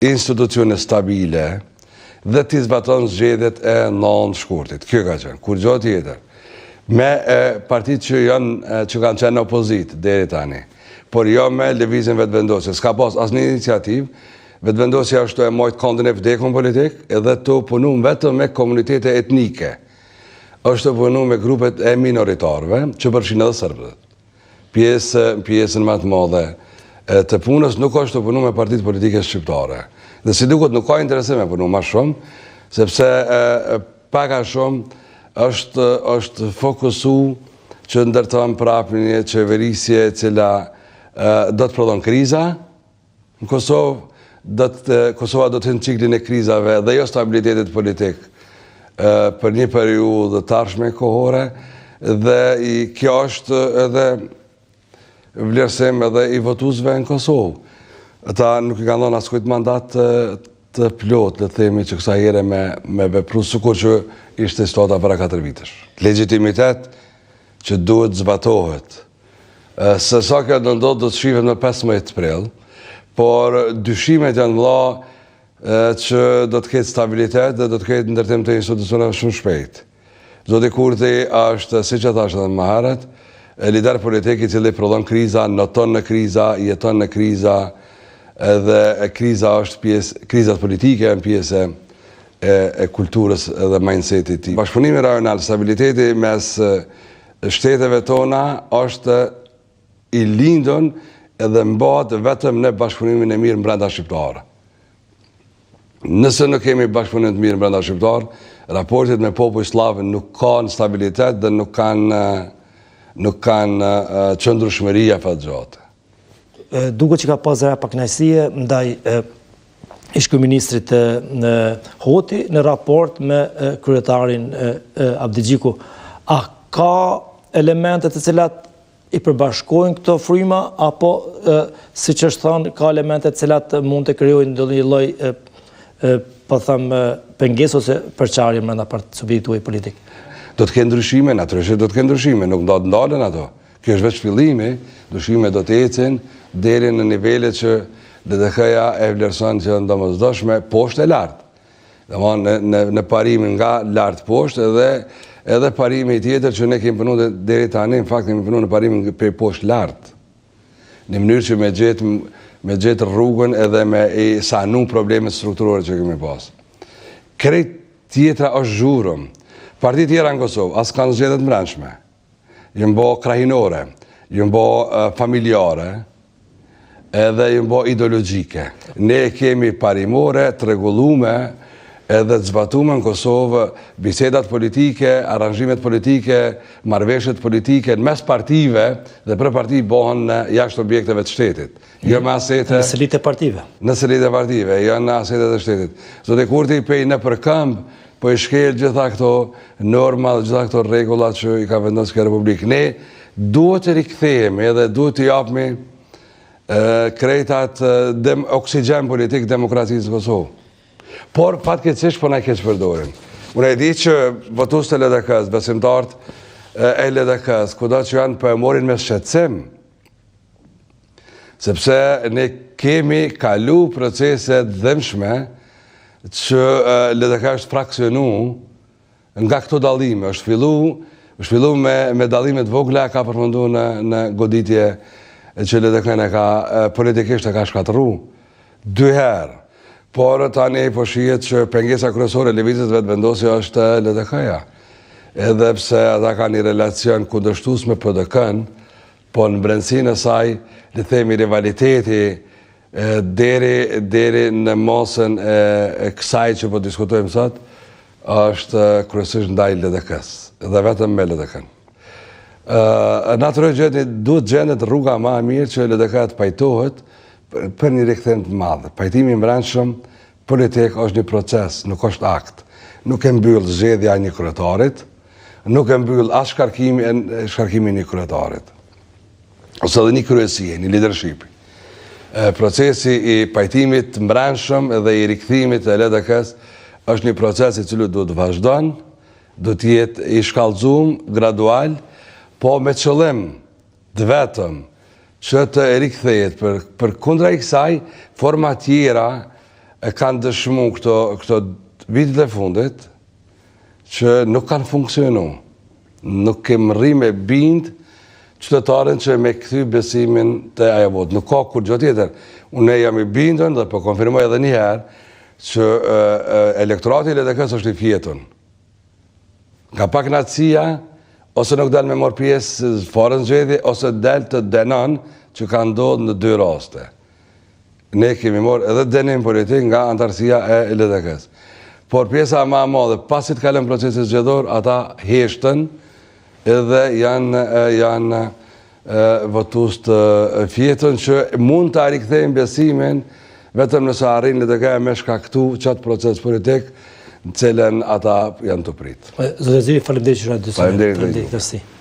institucione stabile dhe t'i zbaton zgjedhjet e 9 shkurtit. Kjo ka qenë, kur gjo tjetër. Me partit që kanë qenë në opozit deri tani, por jo me lëvizjen vetëvendosje. S'ka pas asnjë iniciativë, vetëvendosja është e mojt kondën e vdekun politik edhe të punu vetëm me komunitete etnike. Është të punu me grupet e minoritarëve, që përfshin edhe serbët. Pjesën më të madhe të punës nuk është të punu me partitë politike shqiptare. Dhe si duket nuk ka interesim me punu më shumë, sepse pak a shumë është fokusu që ndërton prapë një qeverisje e cila do të prodhon kriza në Kosovë, Kosova do të hynë ciklin e krizave dhe jo stabilitetit politik për një periudhë të arshme kohore, dhe kjo është edhe vlerësim edhe i votuesve në Kosovë. Ata nuk i kanë dhënë askujt mandat të plot, le themi që kësa here me vepru sikur që ishte situata para 4 vitesh. Legitimitet që duhet zbatohet. Se sa kjo do ndodhë do të shifet në 15 prill, por dyshimet janë vëlla që do të ketë stabilitet dhe do të ketë ndërtim të institucioneve shumë shpejt. Zoti Kurti është, si që thashtë edhe më herët, lider politik i cili prodhon kriza, noton në kriza, jeton në kriza, edhe kriza është pjesë, krizat politike janë pjesë e kulturës dhe mindsetit ti. Bashkëpunimi rajonal, stabiliteti mes shteteve tona është i lindën edhe mbahet vetëm në bashkëpunimin e mirë brenda shqiptarë. Nëse nuk kemi bashkëpunim të mirë brenda shqiptarë, raportet me popull slav nuk kanë stabilitet dhe nuk kanë qëndrueshmëri afatgjatë. Duket që ka pas zëra pakënaqësie ndaj ish-kryeministrit Hoti në raport me kryetarin Abdi Xhiku. A ka elemente të cilat i përbashkojnë këto fryma, apo siç është thënë, ka elemente të cilat mund të krijojnë ndonjë lloj po them pengesë ose përçarje brenda subjektit tuaj politik? Do të kenë ndryshime, natyrisht do të kenë ndryshime, nuk do të ndalen ato. Kjo është vetë fillimi, ndryshime do të ecin deri në nivelet që DDK-ja e vlerëson që janë domosdoshme poshtë e lartë. Domthonë në parimin nga lart poshtë edhe parimi tjetër që ne kemi punuar deri tani, në fakt kemi punuar në parimin prej poshtë lart. Në mënyrë që me gjetë rrugën edhe me sanu problemet strukturore që kemi pas. Krejt tjetra është zhurëm. Partit tjera në Kosovë as kanë zgjedhjet mbrëmshme. Jënë bo krahinore, jënë bo familjare, edhe jënë bo ideologjike. Ne kemi parimore, të rregullume, edhe të zbatume në Kosovë bisedat politike, aranjimet politike, marrëveshjet politike, në mes partive dhe për parti bohen në jashtë objekteve të shtetit. Jo me asete... Në selit e partive. Në selit e partive, jo në asete të shtetit. Zoti Kurti pej në përkëmb, po i shkel gjitha këto norma dhe gjitha këto regullat që i ka vendosur kjo Republikë. Ne duhet të rikthehemi edhe duhet të japmi krejtat oksigjen politik demokracisë në Kosovë. Por fatkeqësisht po na keq përdorin. Unë e di që votues të LDK-s, besimtarët e LDK-s, kudo që janë po e morin me shqetësim, sepse ne kemi kalu procese dëmshme që LDK është fraksionu nga këto dallime. Është fillu me dallimet vogla, ka përfundu në goditje që LDK-n politikisht e ka shkatërru 2 herë. Por tani po shihet që pengesa kryesore e lëvizjes vetëvendosje është LDK-ja. Edhe pse ata kanë një relacion kundërshtues me PDK-n, po në brendësinë e saj, le themi rivaliteti deri në mosën e kësaj që po diskutojmë sot, është kryesisht ndaj LDK-s, dhe vetëm me LDK-n. Në atë gjendje duhet gjendet rruga më e mirë që LDK të pajtohet për një rikthim të madh. Pajtimi i brendshëm politik është një proces, nuk është akt. Nuk e mbyll zgjedhja e një kryetarit, nuk e mbyll as shkarkimi i një kryetarit. Ose edhe një kryesie, një leadership. Procesi i pajtimit të brendshëm dhe i rikthimit të LDK-s është një proces i cili duhet të vazhdon, duhet të jetë i shkallëzuar gradual, po me qëllim të vetëm që të rikthehet për kundra i kësaj forma tjera e kanë dëshmu këto vitet e fundit që nuk kanë funksionu. Nuk kemë rri me bind qytetarin që me këthy besimin të ajo votë. Nuk ka kur gjë tjetër. Unë jam i bindën dhe po konfirmoj edhe njëherë që elektorati i LDK-s është i fjetun. Nga pak natësia, ose nuk del me mor pjesë fare në zgjedhje, ose del të denon që ka ndodhë në dy raste. Ne kemi morë edhe denim politik nga antarësia e LDK-s. Por pjesa ma madhe, pasit kalën procesit zgjedhor, ata heshtën edhe janë votus të fjetën që mund të rikthejnë besimin vetëm nëse arrin LDK me shkaktu qatë proces politik në cilën ata janë të pritë. Zotëziri, faleminderit që na dysoni. Faleminderit.